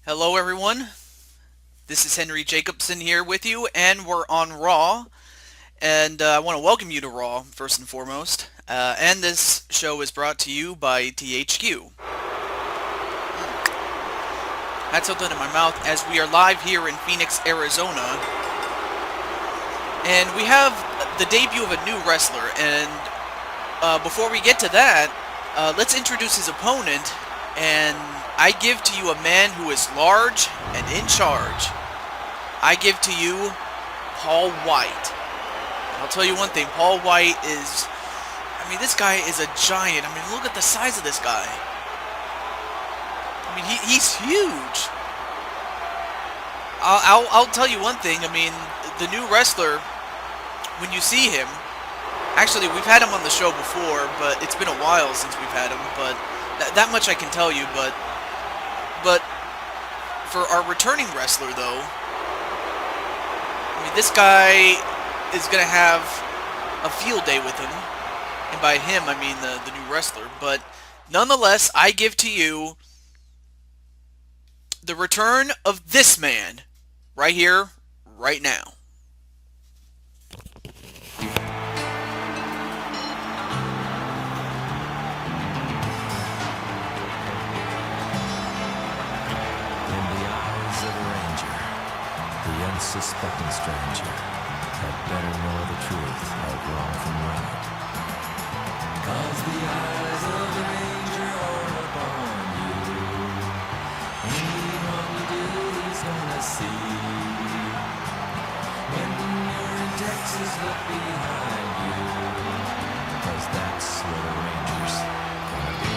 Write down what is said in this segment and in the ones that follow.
Hello, everyone. This is Henry Jacobson here with you, and we're on Raw. And I want to welcome you to Raw, first and foremost. And this show is brought to you by THQ. Had something in my mouth as we are live here in Phoenix, Arizona. And we have the debut of a new wrestler. And before we get to that, let's introduce his opponent. And I give to you a man who is large and in charge. I give to you Paul Wight. I'll tell you one thing, Paul Wight is, this guy is a giant. Look at the size of this guy. He's huge. I'll tell you one thing, the new wrestler, when you see him, actually, we've had him on the show before, but it's been a while since we've had him, but that much I can tell you, but for our returning wrestler, though, this guy is going to have a field day with him. And by him, I mean the new wrestler. But nonetheless, I give to you the return of this man. Right here, right now. Unsuspecting stranger had better know the truth of wrong from right. 'Cause the eyes of the ranger are upon you. Anyone you do, he's gonna see. When you're in Texas, look behind you. 'Cause that's where the ranger's gonna be.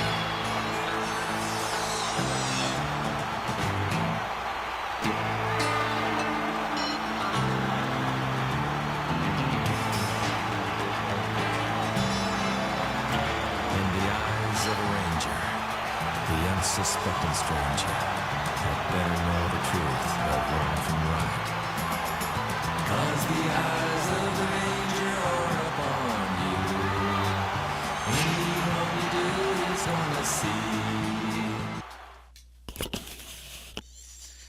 Unsuspecting stranger had better know the truth of wrong from right. 'Cause the eyes of the ranger are upon you. Anyone you do, he's gonna see.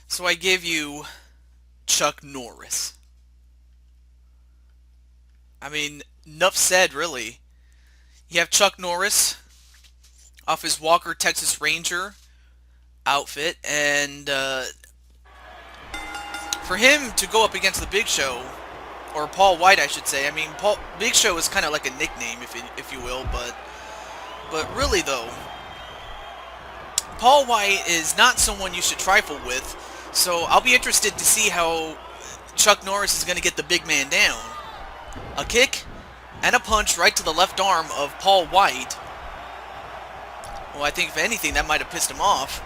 So I give you Chuck Norris. Enough said, really. You have Chuck Norris off his Walker Texas Ranger outfit, and for him to go up against the Big Show, or Paul Wight, I should say. Big Show is kind of like a nickname, if you will, but really though, Paul Wight is not someone you should trifle with. So I'll be interested to see how Chuck Norris is going to get the big man down. A kick and a punch right to the left arm of Paul Wight. Well, I think if anything, that might have pissed him off.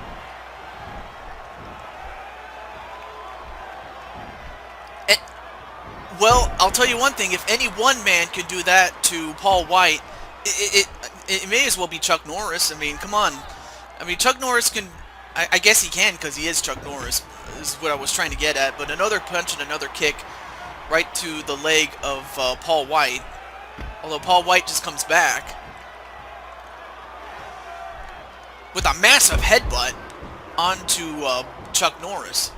Well, I'll tell you one thing. If any one man could do that to Paul Wight, it may as well be Chuck Norris. Come on. Chuck Norris can... I guess he can, because he is Chuck Norris, is what I was trying to get at. But another punch and another kick right to the leg of Paul Wight. Although Paul Wight just comes back with a massive headbutt onto Chuck Norris.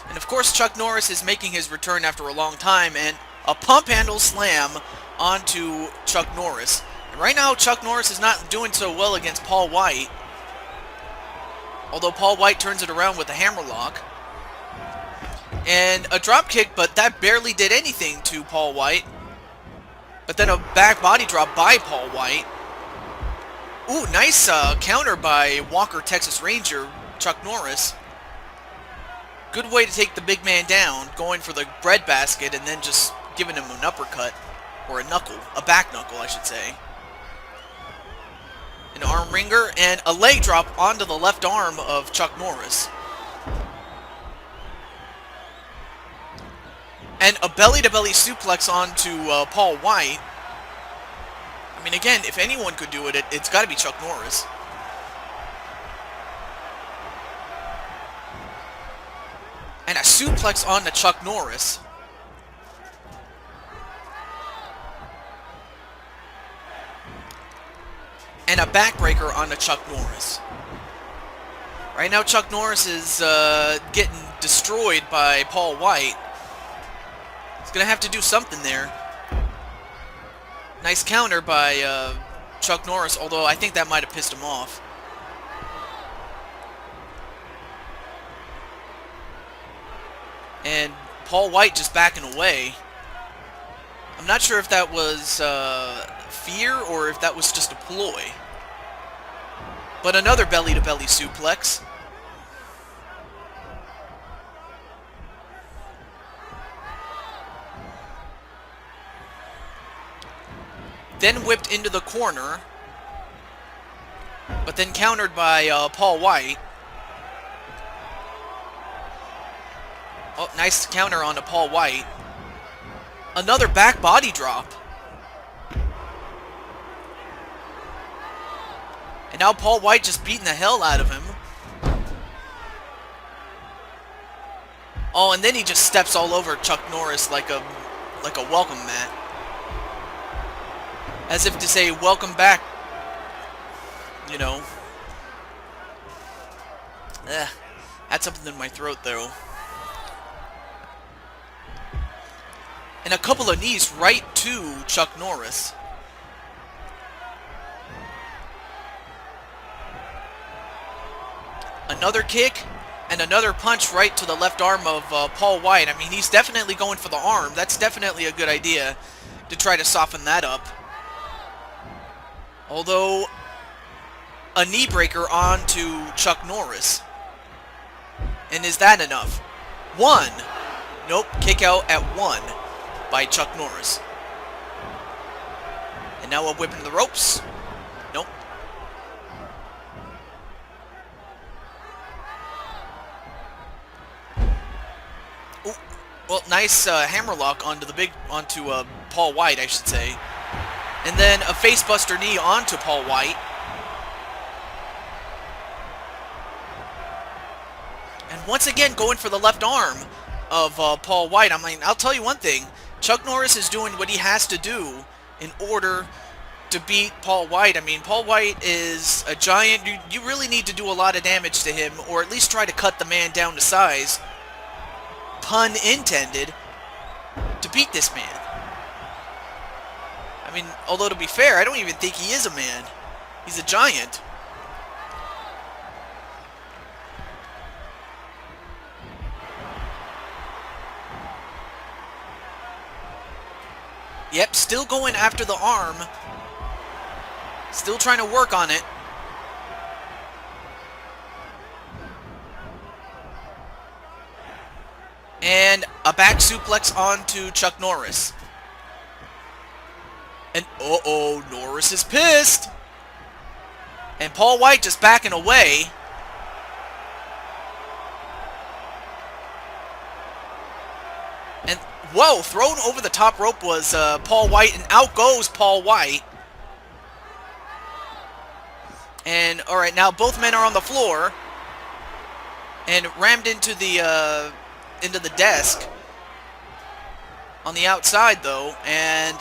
And of course, Chuck Norris is making his return after a long time, and a pump handle slam onto Chuck Norris. And right now, Chuck Norris is not doing so well against Paul Wight. Although Paul Wight turns it around with a hammerlock. And a drop kick, but that barely did anything to Paul Wight. But then a back body drop by Paul Wight. Ooh, nice counter by Walker Texas Ranger, Chuck Norris. Good way to take the big man down, going for the breadbasket and then just giving him an uppercut. Or a knuckle. A back knuckle, I should say. An arm wringer and a leg drop onto the left arm of Chuck Norris. And a belly-to-belly suplex onto Paul Wight. Again, if anyone could do it, it's got to be Chuck Norris. And a suplex onto Chuck Norris. And a backbreaker onto Chuck Norris. Right now, Chuck Norris is getting destroyed by Paul Wight. He's going to have to do something there. Nice counter by Chuck Norris, although I think that might have pissed him off. And Paul Wight just backing away. I'm not sure if that was fear or if that was just a ploy. But another belly-to-belly suplex. Then whipped into the corner. But then countered by Paul Wight. Oh, nice counter onto Paul Wight. Another back body drop. And now Paul Wight just beating the hell out of him. Oh, and then he just steps all over Chuck Norris like a welcome mat. As if to say, welcome back. You know. Had something in my throat, though. And a couple of knees right to Chuck Norris. Another kick and another punch right to the left arm of Paul Wight. I mean, he's definitely going for the arm. That's definitely a good idea to try to soften that up. Although, a knee breaker onto Chuck Norris. And is that enough? 1. Nope, kick out at 1 by Chuck Norris. And now a whip into the ropes. Nope. Ooh, well, nice hammerlock onto Paul Wight, I should say. And then a facebuster knee onto Paul Wight. And once again, going for the left arm of Paul Wight. I mean, I'll tell you one thing. Chuck Norris is doing what he has to do in order to beat Paul Wight. I mean, Paul Wight is a giant. You really need to do a lot of damage to him, or at least try to cut the man down to size, pun intended, to beat this man. I mean, although to be fair, I don't even think he is a man. He's a giant. Yep, still going after the arm. Still trying to work on it. And a back suplex onto Chuck Norris. And uh-oh, Norris is pissed. And Paul Wight just backing away. And whoa, thrown over the top rope was Paul Wight, and out goes Paul Wight. And alright, now both men are on the floor. And rammed into the desk. On the outside though, and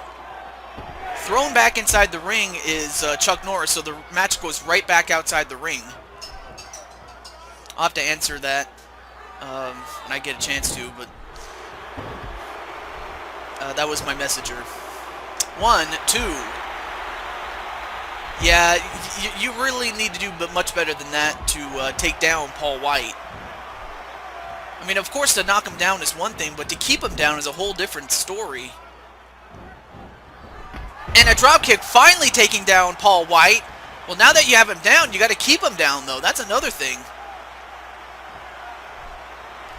thrown back inside the ring is Chuck Norris, so the match goes right back outside the ring. I'll have to answer that when I get a chance to, but that was my messenger. 1, 2. Yeah, you really need to do much better than that to take down Paul Wight. I mean, of course, to knock him down is one thing, but to keep him down is a whole different story. And a dropkick finally taking down Paul Wight. Well, now that you have him down, you got to keep him down, though. That's another thing.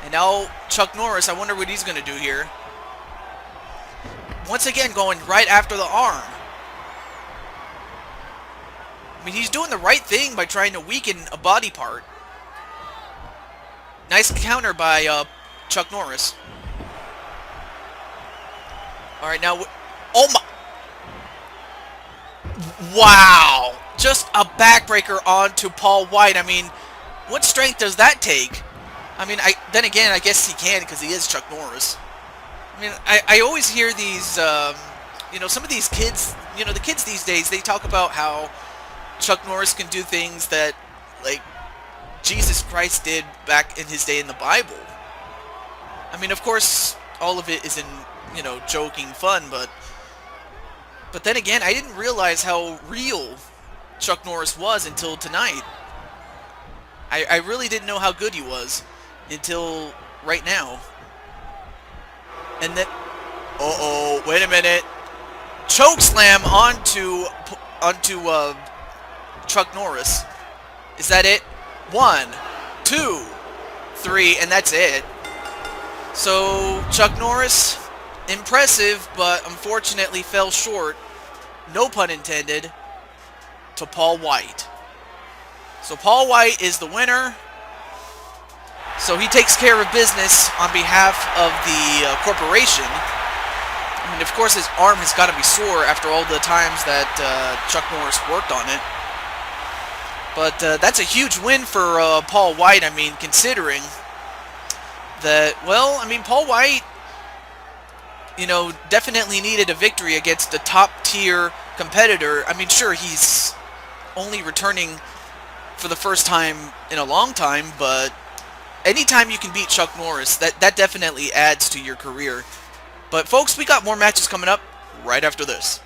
And now Chuck Norris, I wonder what he's going to do here. Once again, going right after the arm. I mean, he's doing the right thing by trying to weaken a body part. Nice counter by Chuck Norris. Alright, now... Oh my... Wow! Just a backbreaker onto Paul Wight. I mean, what strength does that take? I mean, then again, I guess he can because he is Chuck Norris. I mean, I always hear these, you know, some of these kids, you know, the kids these days, they talk about how Chuck Norris can do things that, like, Jesus Christ did back in his day in the Bible. I mean, of course, all of it is in, you know, joking fun, but then again, I didn't realize how real Chuck Norris was until tonight. I really didn't know how good he was until right now. And then, uh-oh, wait a minute. Choke slam onto Chuck Norris. Is that it? 1, 2, 3, and that's it. So, Chuck Norris, impressive, but unfortunately fell short, no pun intended, to Paul Wight. So Paul Wight is the winner. So he takes care of business on behalf of the corporation. I mean, of course, his arm has got to be sore after all the times that Chuck Norris worked on it. But that's a huge win for Paul Wight, I mean, considering that, well, I mean, Paul Wight, you know, definitely needed a victory against a top-tier competitor. I mean, sure, he's only returning for the first time in a long time, but anytime you can beat Chuck Norris, that definitely adds to your career. But folks, we got more matches coming up right after this.